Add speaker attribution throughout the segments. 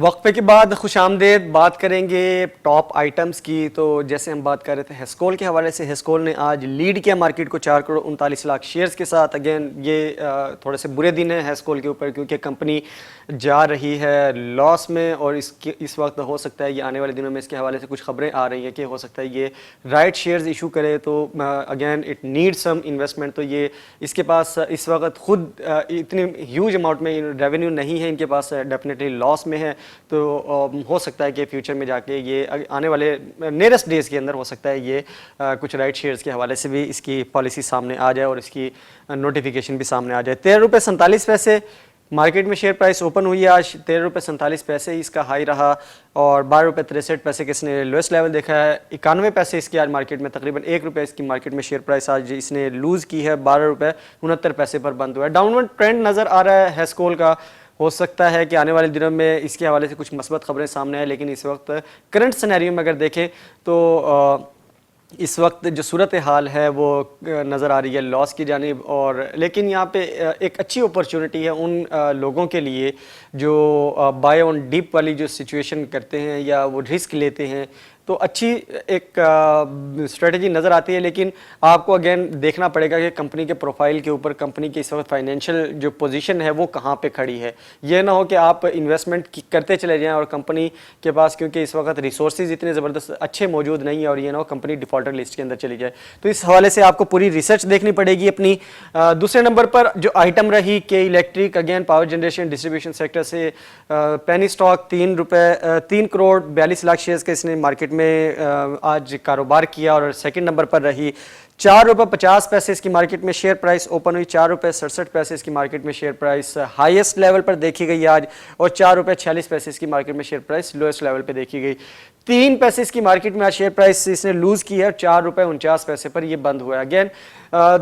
Speaker 1: वक्फे के बाद खुशामदेद बात करेंगे टॉप आइटम्स की। तो जैसे हम बात कर रहे थे हेस्कोल के हवाले से, हेस्कोल ने आज लीड किया मार्केट को 4 करोड़ 39 लाख शेयर्स के साथ। अगेन ये थोड़े से बुरे दिन हैं हेस्कोल के ऊपर क्योंकि कंपनी जा रही है लॉस में और इस वक्त हो सकता है ये आने वाले दिनों में इसके हवाले से कुछ खबरें आ रही हैं कि हो सकता है ये राइट शेयर्स इशू करे। तो again it need some investment. तो ये इसके पास इस वक्त खुद इतनी ह्यूज अमाउंट में रेवेन्यू नहीं है इनके पास, डेफिनेटली लॉस में है। तो हो सकता है कि फ्यूचर में जाके ये आने वाले नियरेस्ट डेज के अंदर हो सकता है ये कुछ राइट शेयर्स के हवाले से भी इसकी पॉलिसी सामने आ जाए और इसकी नोटिफिकेशन भी सामने आ जाए। 13 रुपये 47 पैसे मार्केट में शेयर प्राइस ओपन हुई है आज। 13 रुपये 47 पैसे इसका हाई रहा और 12 रुपये 63 पैसे के इसने लोएस्ट लेवल देखा है। 91 पैसे इसकी आज मार्केट में, तकरीबन 1 रुपये इसकी मार्केट में शेयर प्राइस आज इसने लूज़ की है। 12 रुपये 69 पैसे पर बंद हुआ है। डाउनवर्ड ट्रेंड नज़र आ रहा है हेस्कोल का। हो सकता है कि आने वाले दिनों में इसके हवाले से कुछ मस्बत खबरें सामने आए, लेकिन इस वक्त करंट सिनेरियो में अगर देखें तो इस वक्त जो सूरत हाल है वो नज़र आ रही है लॉस की जानिब। और लेकिन यहाँ पे एक अच्छी अपॉर्चुनिटी है उन लोगों के लिए जो बाय ऑन डिप वाली जो सिचुएशन करते हैं या वो रिस्क लेते हैं। तो अच्छी एक स्ट्रेटजी नज़र आती है, लेकिन आपको अगेन देखना पड़ेगा कि कंपनी के प्रोफाइल के ऊपर कंपनी की इस वक्त फाइनेंशियल जो पोजीशन है वो कहाँ पे खड़ी है। ये ना हो कि आप इन्वेस्टमेंट करते चले जाएं और कंपनी के पास क्योंकि इस वक्त रिसोर्सेज इतने ज़बरदस्त अच्छे मौजूद नहीं है और ये ना हो कंपनी डिफॉल्टर लिस्ट के अंदर चली जाए। तो इस हवाले से आपको पूरी रिसर्च देखनी पड़ेगी अपनी। दूसरे नंबर पर जो आइटम रही के electric, again power generation distribution sector से penny stock 3 crore 42 lakh shares के इसने मार्केट में आज कारोबार किया और सेकंड नंबर पर रही। 4 रुपये 50 पैसे इसकी मार्केट में शेयर प्राइस ओपन हुई। 4 रुपये 67 पैसे इसकी मार्केट में शेयर प्राइस हाईएस्ट लेवल पर देखी गई आज और 4 रुपये 46 पैसे इसकी मार्केट में शेयर प्राइस लोएस्ट लेवल पर देखी गई। 3 पैसे इसकी मार्केट में आज शेयर प्राइस इसने लूज की है। 4 रुपये 49 पैसे पर ये बंद हुआ है। Again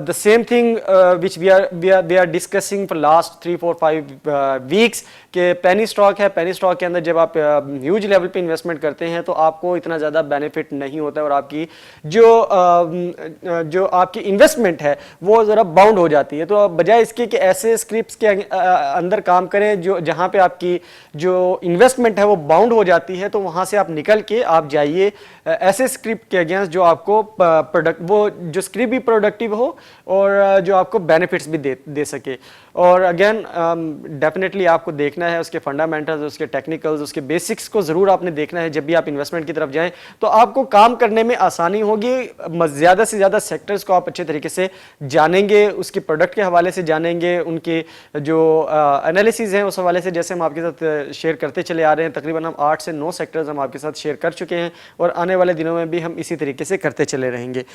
Speaker 1: the same thing which we are discussing for last 3-4-5 weeks के पेनी स्टॉक है। पेनी स्टॉक के अंदर जब आप ह्यूज लेवल पे इन्वेस्टमेंट करते हैं तो आपको इतना ज़्यादा बेनिफिट नहीं होता है और आपकी जो आपकी इन्वेस्टमेंट है वो ज़रा बाउंड हो जाती है। तो बजाय इसके कि ऐसे स्क्रिप्ट्स के अंदर काम करें जो जहाँ पे आपकी जो इन्वेस्टमेंट है वो बाउंड हो जाती है, तो वहाँ से आप निकल के आप जाइए ऐसे स्क्रिप्ट के अगेंस्ट जो आपको प्रोडक्ट वो जो स्क्रिप्ट भी प्रोडक्टिव हो और जो आपको बेनिफिट्स भी दे सके। और अगेन डेफिनेटली आपको देखना है उसके फंडामेंटल्स, उसके टेक्निकल्स, उसके बेसिक्स को ज़रूर आपने देखना है जब भी आप इन्वेस्टमेंट की तरफ जाएं, तो आपको काम करने में आसानी होगी। ज़्यादा से ज़्यादा सेक्टर्स को आप अच्छे तरीके से जानेंगे, उसके प्रोडक्ट के हवाले से जानेंगे, उनके जो एनालिसिस हैं उस हवाले से जैसे हम आपके साथ शेयर करते चले आ रहे हैं। तकरीबन हम 8 से 9 सेक्टर्स हम आपके साथ शेयर कर चुके हैं और आने वाले दिनों में भी हम इसी तरीके से करते चले रहेंगे।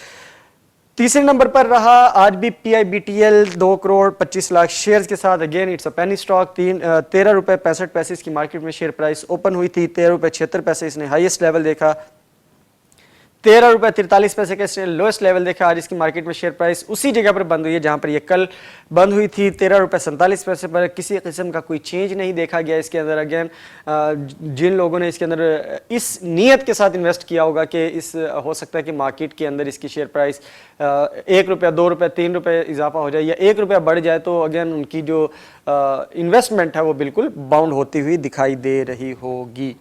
Speaker 1: तीसरे नंबर पर रहा आज भी PIBTL 2 करोड़ 25 लाख शेयर्स के साथ। Again it's a penny stock. 13 रुपये 65 पैसे इसकी मार्केट में शेयर प्राइस ओपन हुई थी। 13 रुपये 76 पैसे इसने हाईएस्ट लेवल देखा। 13 रुपये 43 पैसे का इसने लोएस्ट लेवल देखा। आज इसकी मार्केट में शेयर प्राइस उसी जगह पर बंद हुई है जहां पर ये कल बंद हुई थी। 13 रुपये 47 पैसे पर किसी किस्म का कोई चेंज नहीं देखा गया इसके अंदर। अगेन जिन लोगों ने इसके अंदर इस नीयत के साथ इन्वेस्ट किया होगा कि इस हो सकता है कि मार्केट के अंदर इसकी शेयर प्राइस 1 रुपया 2 रुपये 3 रुपये इजाफा हो जाए या 1 रुपया बढ़ जाए, तो अगेन उनकी जो इन्वेस्टमेंट है वो बिल्कुल बाउंड होती हुई दिखाई दे रही होगी।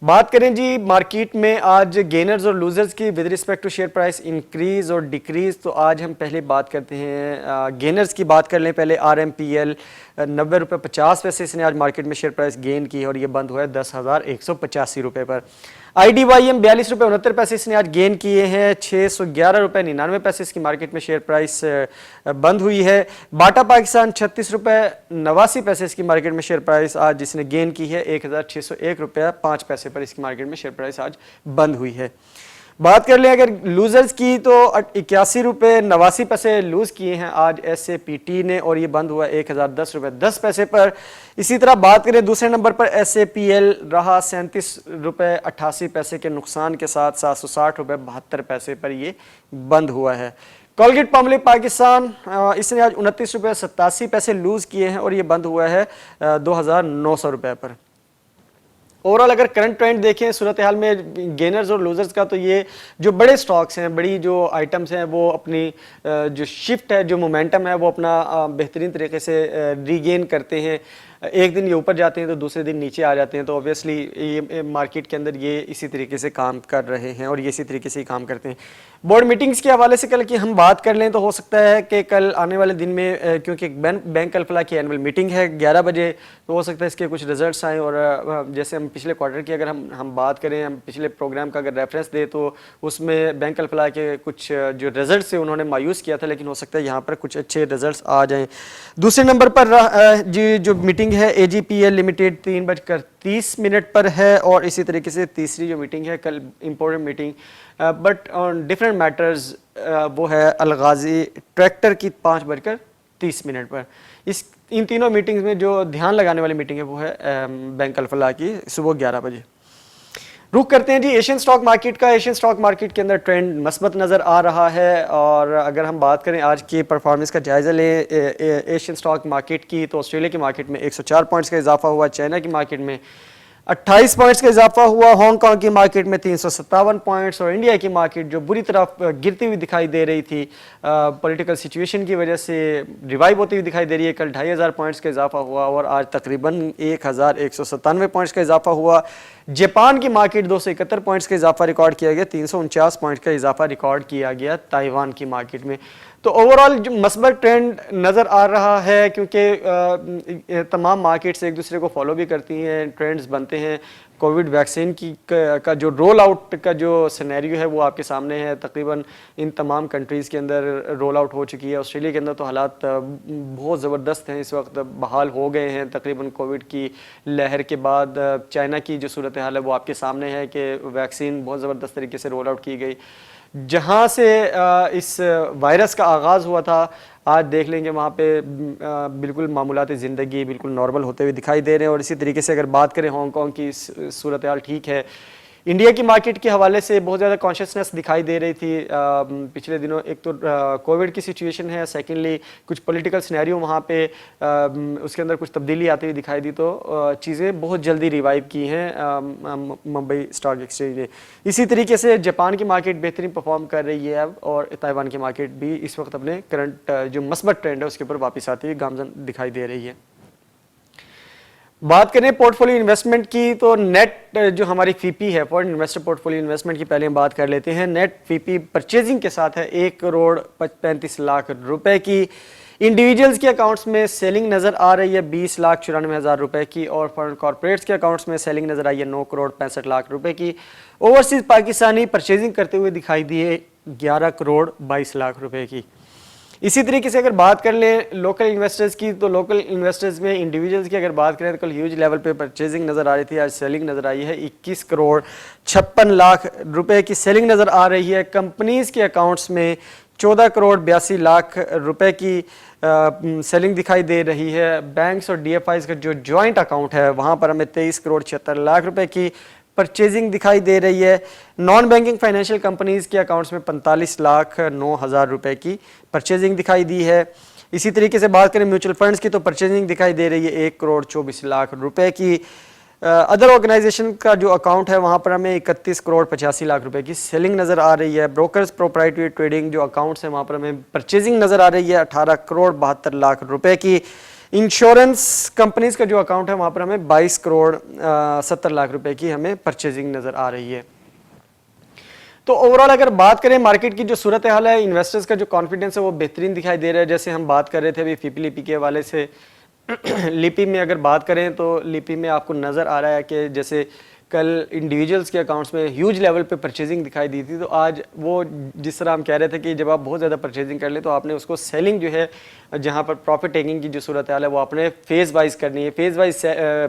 Speaker 1: बात करें जी मार्केट में आज गेनर्स और लूजर्स की with respect to share price increase और डिक्रीज। तो आज हम पहले बात करते हैं गेनर्स की बात कर लें पहले। RMPL 90 रुपये 50 पैसे इसने आज मार्केट में शेयर प्राइस गेन की और ये बंद हुआ है 10,185 रुपये पर। IDYM 42 रुपये 69 पैसे इसने आज गेन किए हैं। 611 रुपये 99 पैसे इसकी मार्केट में शेयर प्राइस बंद हुई है। बाटा पाकिस्तान 36 रुपये 89 पैसे इसकी मार्केट में शेयर प्राइस आज जिसने गेन की है। 1,601 रुपये 5 पैसे पर इसकी मार्केट में शेयर प्राइस आज बंद हुई है। बात कर लें अगर लूजर्स की तो 81 रुपये 89 पैसे लूज किए हैं आज SAPT ने और ये बंद हुआ 1,010 रुपये 10 पैसे पर। इसी तरह बात करें दूसरे नंबर पर SAPL रहा 37 रुपये 88 पैसे के नुकसान के साथ 760 रुपये 72 पैसे पर ये बंद हुआ है। कोलगेट पामोलिव पाकिस्तान इसने आज 29 रुपये 87 पैसे लूज किए हैं और ये बंद हुआ है 2,900 रुपये पर। ओवरऑल अगर करंट ट्रेंड देखें सूरत हाल में गेनर्स और लूजर्स का, तो ये जो बड़े स्टॉक्स हैं, बड़ी जो आइटम्स हैं, वो अपनी जो शिफ्ट है, जो मोमेंटम है, वो अपना बेहतरीन तरीके से रीगेन करते हैं। एक दिन ये ऊपर जाते हैं तो दूसरे दिन नीचे आ जाते हैं। तो ऑब्वियसली ये मार्केट के अंदर ये इसी तरीके से काम कर रहे हैं और ये इसी तरीके से ही काम करते हैं। बोर्ड मीटिंग्स के हवाले से कल की हम बात कर लें तो हो सकता है कि कल आने वाले दिन में क्योंकि बैंक अल फलाह की एनुअल मीटिंग है 11 बजे, तो हो सकता है इसके कुछ रिजल्ट्स आएँ। और जैसे हम पिछले क्वार्टर की अगर हम बात करें, हम पिछले प्रोग्राम का अगर रेफरेंस दें तो उसमें बैंक अल फलाह के कुछ जो रिजल्ट्स थे उन्होंने मायूस किया था, लेकिन हो सकता है यहाँ पर कुछ अच्छे रिजल्ट्स आ जाएँ। दूसरे नंबर पर जो मीटिंग है AGPL लिमिटेड 3:30 पर है, और इसी तरीके से तीसरी जो मीटिंग है कल important meeting but on different matters वो है अलगाजी ट्रैक्टर की 5:30 पर। इन तीनों मीटिंग्स में जो ध्यान लगाने वाली मीटिंग है वो है बैंक अल फलाह की सुबह 11 बजे। रुक करते हैं जी एशियन स्टॉक मार्केट का। एशियन स्टॉक मार्केट के अंदर ट्रेंड मस्बत नज़र आ रहा है, और अगर हम बात करें आज की परफॉर्मेंस का जायज़ा लें एशियन स्टॉक मार्केट की, तो ऑस्ट्रेलिया की मार्केट में 104 पॉइंट्स का इजाफा हुआ, चाइना की मार्केट में 28 पॉइंट्स का इजाफा हुआ, हांगकांग की मार्केट में 357 पॉइंट्स, और इंडिया की मार्केट जो बुरी तरह गिरती हुई दिखाई दे रही थी पॉलिटिकल सिचुएशन की वजह से रिवाइव होती हुई दिखाई दे रही है, कल 2500 पॉइंट्स का इजाफा हुआ और आज तकरीबन 1197 पॉइंट्स का इजाफा हुआ। जापान की मार्केट 271 पॉइंट्स का इजाफा रिकॉर्ड किया गया, 349 पॉइंट्स का इजाफा रिकॉर्ड किया गया ताइवान की मार्केट में। तो ओवरऑल जो मस्बत ट्रेंड नज़र आ रहा है, क्योंकि तमाम मार्केट्स एक दूसरे को फॉलो भी करती हैं, ट्रेंड्स बनते हैं। कोविड वैक्सीन का जो रोल आउट का जो सिनेरियो है वो आपके सामने है, तकरीबन इन तमाम कंट्रीज़ के अंदर रोल आउट हो चुकी है। ऑस्ट्रेलिया के अंदर तो हालात बहुत ज़बरदस्त हैं, इस वक्त बहाल हो गए हैं तकरीबन कोविड की लहर के बाद। चाइना की जो सूरत हाल है वो आपके सामने है कि वैक्सीन बहुत ज़बरदस्त तरीके से रोल आउट की गई। जहाँ से इस वायरस का आगाज़ हुआ था, आज देख लेंगे वहाँ पे बिल्कुल मामूलात ज़िंदगी बिल्कुल नॉर्मल होते हुए दिखाई दे रहे हैं। और इसी तरीके से अगर बात करें हांगकांग की सूरत हाल ठीक है। इंडिया की मार्केट के हवाले से बहुत ज़्यादा कॉन्शियसनेस दिखाई दे रही थी पिछले दिनों। एक तो कोविड की सिचुएशन है, सेकेंडली कुछ पॉलिटिकल सिनेरियो वहाँ पे उसके अंदर कुछ तब्दीली आती हुई दिखाई दी, तो चीज़ें बहुत जल्दी रिवाइव की हैं मुंबई स्टॉक एक्सचेंज ने। इसी तरीके से जापान की मार्केट बेहतरीन परफॉर्म कर रही है अब, और ताइवान की मार्केट भी इस वक्त अपने करंट जो मस्बत ट्रेंड है उसके ऊपर वापस आती हुई गामजन दिखाई दे रही है। बात करें पोर्टफोलियो इन्वेस्टमेंट की, तो नेट जो हमारी फीपी है फॉरेन इन्वेस्टर पोर्टफोलियो इन्वेस्टमेंट की पहले हम बात कर लेते हैं। नेट फीपी परचेजिंग के साथ है 1,35,00,000 रुपए की। इंडिविजुअल्स के अकाउंट्स में सेलिंग नज़र आ रही है 20,94,000 रुपए की, और फॉरेन कॉर्पोरेट्स के अकाउंट्स में सेलिंग नज़र आई है 9,65,00,000 रुपए की। ओवरसीज पाकिस्तानी परचेजिंग करते हुए दिखाई दिए 11,22,00,000 रुपए की। इसी तरीके से अगर बात कर लें लोकल इन्वेस्टर्स की, तो लोकल इन्वेस्टर्स में इंडिविजुअल्स की अगर बात करें तो कल ह्यूज लेवल पे परचेजिंग नज़र आ रही थी, आज सेलिंग नज़र आई है 21,56,00,000 रुपए की सेलिंग नज़र आ रही है। कंपनीज़ के अकाउंट्स में 14,82,00,000 रुपए की सेलिंग दिखाई दे रही है। बैंक्स और DFIs का जो जॉइंट अकाउंट है वहाँ पर हमें 23,76,00,000 रुपए की परचेजिंग दिखाई दे रही है। नॉन बैंकिंग फाइनेंशियल कंपनीज़ के अकाउंट्स में 45,09,000 रुपए की परचेजिंग दिखाई दी है। इसी तरीके से बात करें म्यूचुअल फंड्स की, तो परचेजिंग दिखाई दे रही है 1,24,00,000 रुपए की। अदर ऑर्गेनाइजेशन का जो अकाउंट है वहाँ पर हमें 31,85,00,000 रुपए की सेलिंग नज़र आ रही है। ब्रोकर्स प्रोप्राइटरी ट्रेडिंग जो अकाउंट्स हैं वहाँ पर हमें परचेजिंग नज़र आ रही है 18,72,00,000 रुपए की। इंश्योरेंस कंपनीज का जो अकाउंट है वहाँ पर हमें 22,70,00,000 रुपए की हमें परचेजिंग नज़र आ रही है। तो ओवरऑल अगर बात करें मार्केट की जो सूरत हाल है, इन्वेस्टर्स का जो कॉन्फिडेंस है वो बेहतरीन दिखाई दे रहा है। जैसे हम बात कर रहे थे अभी फीपी लिपी के हवाले से लिपी में अगर बात करें तो लिपी में आपको नज़र आ रहा है कि जैसे कल इंडिविजुअल्स के अकाउंट्स में ह्यूज लेवल पे परचेजिंग दिखाई दी थी, तो आज वो जिस तरह हम कह रहे थे कि जब आप बहुत ज़्यादा परचेजिंग कर ले तो आपने उसको सेलिंग जो है जहाँ पर प्रॉफिट टेकिंग की जो सूरत हाल है वो आपने फेज़ वाइज करनी है, फेज़ वाइज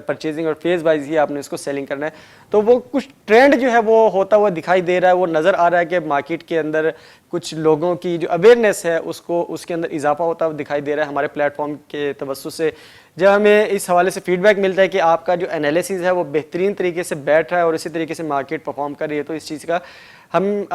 Speaker 1: परचेजिंग और फेज़ वाइज ही आपने उसको सेलिंग करना है। तो वो कुछ ट्रेंड जो है वो होता हुआ दिखाई दे रहा है, वो नज़र आ रहा है कि मार्केट के अंदर कुछ लोगों की जो अवेयरनेस है उसको उसके अंदर इजाफा होता हुआ दिखाई दे रहा है हमारे प्लेटफॉर्म के तवज्जुह से। जब हमें इस हवाले से फीडबैक मिलता है कि आपका जो एनालिसिस है वो बेहतरीन तरीके से बैठ रहा है और इसी तरीके से मार्केट परफॉर्म कर रही है, तो इस चीज़ का हम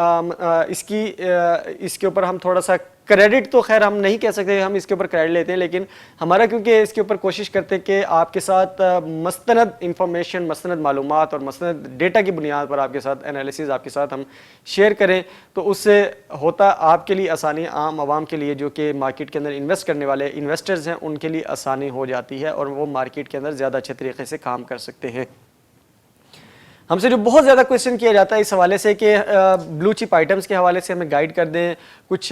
Speaker 1: इसके ऊपर हम थोड़ा सा क्रेडिट तो खैर हम नहीं कह सकते हम इसके ऊपर क्रेडिट लेते हैं, लेकिन हमारा क्योंकि इसके ऊपर कोशिश करते हैं कि आपके साथ मस्तनद इंफॉर्मेशन, मस्तनद मालूमात और मस्तनद डेटा की बुनियाद पर आपके साथ एनालिसिस आपके साथ हम शेयर करें, तो उससे होता आपके लिए आसानी, आम आवाम के लिए जो कि मार्केट के अंदर इन्वेस्ट करने वाले इन्वेस्टर्स हैं उनके लिए आसानी हो जाती है और वो मार्केट के अंदर ज़्यादा अच्छे तरीके से काम कर सकते हैं। हमसे जो बहुत ज़्यादा क्वेश्चन किया जाता है इस हवाले से कि ब्लू चिप आइटम्स के हवाले से हमें गाइड कर दें कुछ,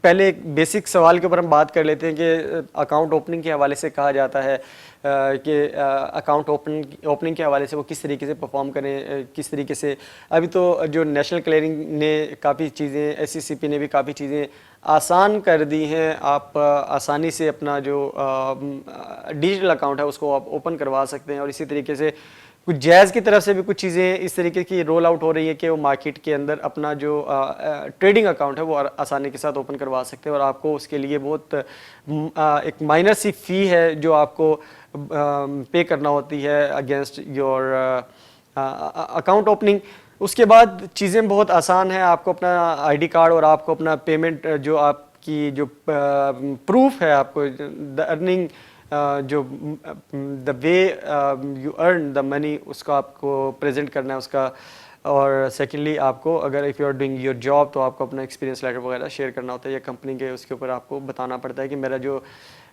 Speaker 1: पहले एक बेसिक सवाल के ऊपर हम बात कर लेते हैं कि अकाउंट ओपनिंग के हवाले से कहा जाता है कि अकाउंट ओपनिंग के हवाले से वो किस तरीके से परफॉर्म करें, किस तरीके से। अभी तो जो नेशनल क्लियरिंग ने काफ़ी चीज़ें, SCCP ने भी काफ़ी चीज़ें आसान कर दी हैं, आप आसानी से अपना जो डिजिटल अकाउंट है उसको आप ओपन करवा सकते हैं। और इसी तरीके से कुछ जैज़ की तरफ से भी कुछ चीज़ें इस तरीके की रोल आउट हो रही है कि वो मार्केट के अंदर अपना जो ट्रेडिंग अकाउंट है वो आसानी के साथ ओपन करवा सकते हैं और आपको उसके लिए बहुत एक माइनर सी फ़ी है जो आपको पे करना होती है अगेंस्ट योर अकाउंट ओपनिंग। उसके बाद चीज़ें बहुत आसान हैं, आपको अपना ID कार्ड और आपको अपना पेमेंट जो आपकी जो प्रूफ है, आपको द अर्निंग जो the way you earn the money उसका आपको प्रेजेंट करना है उसका। और सेकेंडली आपको अगर if you are doing your job तो आपको अपना एक्सपीरियंस लेटर वगैरह शेयर करना होता है या कंपनी के उसके ऊपर आपको बताना पड़ता है कि मेरा जो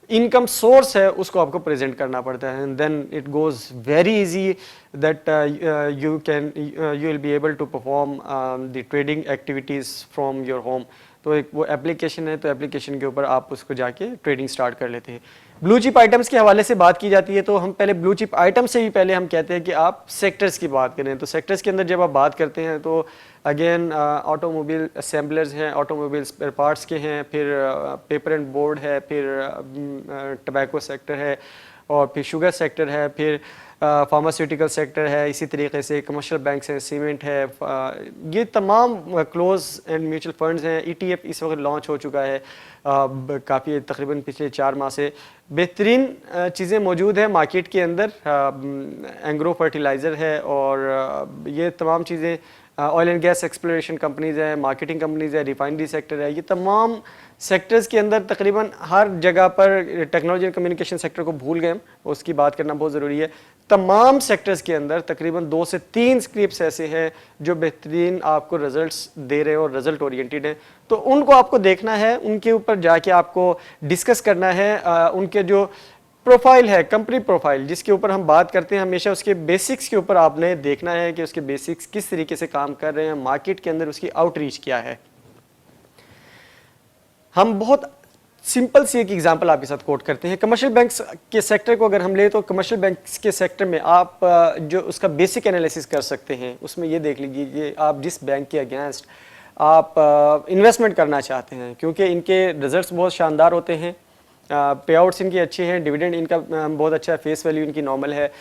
Speaker 1: इनकम सोर्स है उसको आपको प्रेजेंट करना पड़ता है। And then it goes very easy that you will be able to perform the trading activities from your home. तो एक वो एप्लीकेशन है, तो एप्लीकेशन के ऊपर आप उसको जाके ट्रेडिंग स्टार्ट कर लेते हैं। ब्लू चिप आइटम्स के हवाले से बात की जाती है तो हम पहले ब्लू चिप आइटम से भी पहले हम कहते हैं कि आप सेक्टर्स की बात करें। तो सेक्टर्स के अंदर जब आप बात करते हैं तो अगेन ऑटोमोबाइल असेंबलर्स हैं, ऑटोमोबाइल स्पेयर पार्ट्स के हैं, फिर पेपर एंड बोर्ड है, फिर टबैको सेक्टर है और फिर शुगर सेक्टर है, फिर फार्मास्यूटिकल सेक्टर है, इसी तरीके से कमर्शियल बैंक्स हैं, सीमेंट है, ये तमाम क्लोज एंड म्यूचुअल फंड्स हैं। ETF इस वक्त लॉन्च हो चुका है काफ़ी, तकरीबन पिछले 4 माह से बेहतरीन चीज़ें मौजूद हैं मार्केट के अंदर। एंग्रो फर्टिलाइज़र है और ये तमाम चीज़ें, oil and gas exploration companies हैं, मार्केटिंग कंपनीज़ है, रिफाइनरी सेक्टर है, ये तमाम सेक्टर्स के अंदर तकरीबन हर जगह पर टेक्नोलॉजी एंड कम्युनिकेशन सेक्टर को भूल गए हम, उसकी बात करना बहुत ज़रूरी है। तमाम सेक्टर्स के अंदर तकरीबन 2 से 3 स्क्रिप्ट्स ऐसे हैं जो बेहतरीन आपको रिजल्ट्स दे रहे हैं और रिजल्ट ओरिएंटेड हैं, तो उनको आपको देखना है, उनके ऊपर जाके आपको डिस्कस करना है। उनके जो प्रोफाइल है, कंपनी प्रोफाइल जिसके ऊपर हम बात करते हैं, हमेशा उसके बेसिक्स के ऊपर आपने देखना है कि उसके बेसिक्स किस तरीके से काम कर रहे हैं, मार्केट के अंदर उसकी आउटरीच क्या है। हम बहुत सिंपल सी एक एग्जांपल आपके साथ कोट करते हैं। कमर्शियल बैंक्स के सेक्टर को अगर हम ले तो कमर्शियल बैंक्स के सेक्टर में आप जो उसका बेसिक एनालिसिस कर सकते हैं, उसमें ये देख लीजिए कि आप जिस बैंक के अगेंस्ट आप इन्वेस्टमेंट करना चाहते हैं, क्योंकि इनके रिजल्ट्स बहुत शानदार होते हैं, पे आउट्स इनके अच्छे हैं, डिविडेंड इनका बहुत अच्छा है, फेस वैल्यू इनकी नॉर्मल है।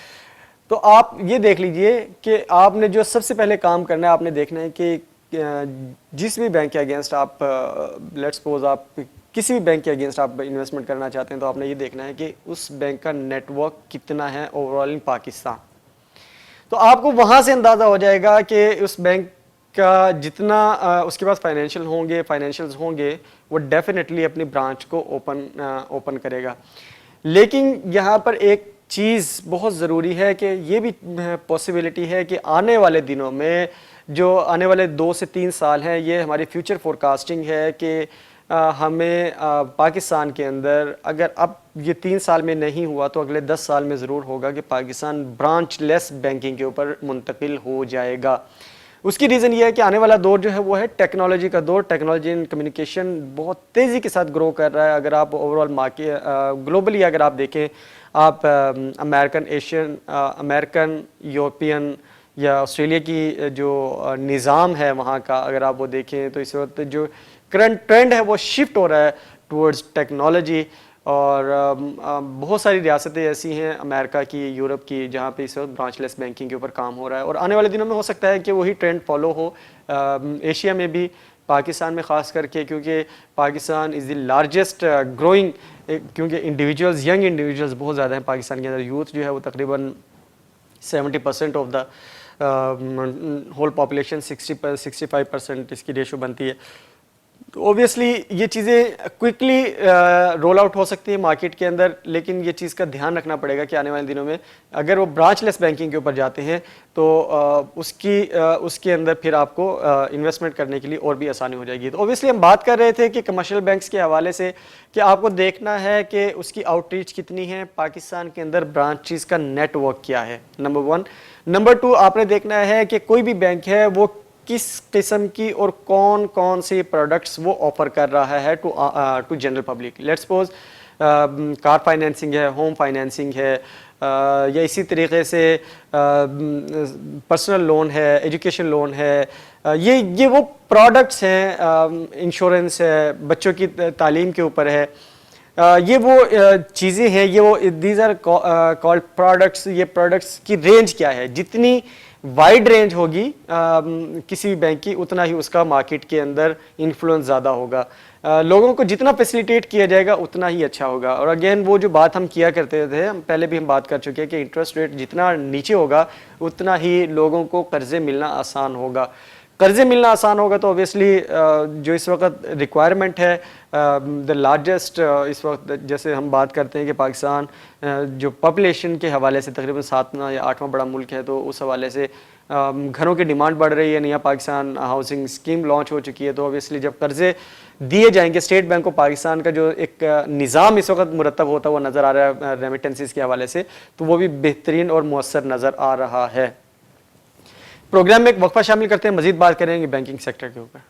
Speaker 1: तो आप ये देख लीजिए कि आपने जो सबसे पहले काम करना है, आपने देखना है कि जिस भी बैंक के अगेंस्ट आप लेट्स सपोज आप किसी भी बैंक के अगेंस्ट आप इन्वेस्टमेंट करना चाहते हैं, तो आपने ये देखना है कि उस बैंक का नेटवर्क कितना है ओवरऑल इन पाकिस्तान। तो आपको वहाँ से अंदाज़ा हो जाएगा कि उस बैंक का जितना उसके पास फाइनेंशियल्स होंगे वो डेफिनेटली अपनी ब्रांच को ओपन करेगा। लेकिन यहाँ पर एक चीज़ बहुत ज़रूरी है कि ये भी पॉसिबिलिटी है कि आने वाले दिनों में, जो आने वाले 2 से 3 साल हैं, ये हमारी फ्यूचर फोरकास्टिंग है कि हमें पाकिस्तान के अंदर अगर अब ये 3 साल में नहीं हुआ तो अगले 10 साल में ज़रूर होगा कि पाकिस्तान ब्रांच लेस बैंकिंग के ऊपर मुंतकिल हो जाएगा। उसकी रीज़न ये है कि आने वाला दौर जो है वो है टेक्नोलॉजी का दौर। टेक्नोलॉजी एंड कम्युनिकेशन बहुत तेज़ी के साथ ग्रो कर रहा है। अगर आप ओवरऑल मार्केट ग्लोबली अगर आप देखें, आप अमेरिकन, यूरोपियन या ऑस्ट्रेलिया की जो निज़ाम है वहाँ का, अगर आप वो देखें तो इस वक्त जो करंट ट्रेंड है वो शिफ्ट हो रहा है टुवर्ड्स टेक्नोलॉजी। और बहुत सारी रियासतें ऐसी हैं अमेरिका की, यूरोप की, जहाँ पे इस वक्त ब्रांचलेस बैंकिंग के ऊपर काम हो रहा है और आने वाले दिनों में हो सकता है कि वही ट्रेंड फॉलो हो एशिया में भी, पाकिस्तान में ख़ास करके, क्योंकि Pakistan is the largest growing, क्योंकि इंडिविजुअल्स, यंग इंडिविजुअल्स बहुत ज़्यादा हैं पाकिस्तान के अंदर। यूथ जो है वो तकरीबन 70% ऑफ द होल पॉपुलेशन, 65% इसकी रेशो बनती है। तो ऑब्वियसली ये चीज़ें क्विकली रोल आउट हो सकती है मार्केट के अंदर, लेकिन ये चीज़ का ध्यान रखना पड़ेगा कि आने वाले दिनों में अगर वो ब्रांचलेस बैंकिंग के ऊपर जाते हैं तो उसके अंदर फिर आपको इन्वेस्टमेंट करने के लिए और भी आसानी हो जाएगी। तो ऑब्वियसली हम बात कर रहे थे कि कमर्शियल बैंक्स के हवाले से कि आपको देखना है कि उसकी आउटरीच कितनी है, पाकिस्तान के अंदर ब्रांचेस का नेटवर्क क्या है, नंबर 1। नंबर 2, आपने देखना है कि कोई भी बैंक है वो किस किस्म की और कौन कौन से प्रोडक्ट्स वो ऑफर कर रहा है to general public. Let's suppose car financing है, होम फाइनेंसिंग है, या इसी तरीके से पर्सनल लोन है, एजुकेशन लोन है, ये वो प्रोडक्ट्स हैं, इंश्योरेंस है, बच्चों की तालीम के ऊपर है, ये वो चीज़ें हैं, ये वो दीज आर कॉल्ड प्रोडक्ट्स। ये प्रोडक्ट्स की रेंज क्या है, जितनी वाइड रेंज होगी किसी भी बैंक की, उतना ही उसका मार्केट के अंदर इन्फ्लुएंस ज़्यादा होगा। लोगों को जितना फैसिलिटेट किया जाएगा उतना ही अच्छा होगा। और अगेन वो जो बात हम किया करते थे, हम पहले भी हम बात कर चुके हैं कि इंटरेस्ट रेट जितना नीचे होगा उतना ही लोगों को कर्जे मिलना आसान होगा। कर्जे मिलना आसान होगा तो ऑब्वियसली जो इस वक्त रिक्वायरमेंट है द लार्जेस्ट, इस वक्त जैसे हम बात करते हैं कि पाकिस्तान जो पॉपुलेशन के हवाले से तकरीबन 7वां या 8वां बड़ा मुल्क है, तो उस हवाले से घरों की डिमांड बढ़ रही है। नया पाकिस्तान हाउसिंग स्कीम लॉन्च हो चुकी है, तो ऑब्वियसली जब कर्जे दिए जाएंगे, स्टेट बैंक ऑफ पाकिस्तान का जो एक निज़ाम इस वक्त मुरतब होता हुआ नज़र आ रहा है रेमिटेंसीज के हवाले से, तो वो भी बेहतरीन और मौसर नज़र आ रहा है। प्रोग्राम में एक वक्फा शामिल करते हैं, मजीद बात करेंगे बैंकिंग सेक्टर के ऊपर।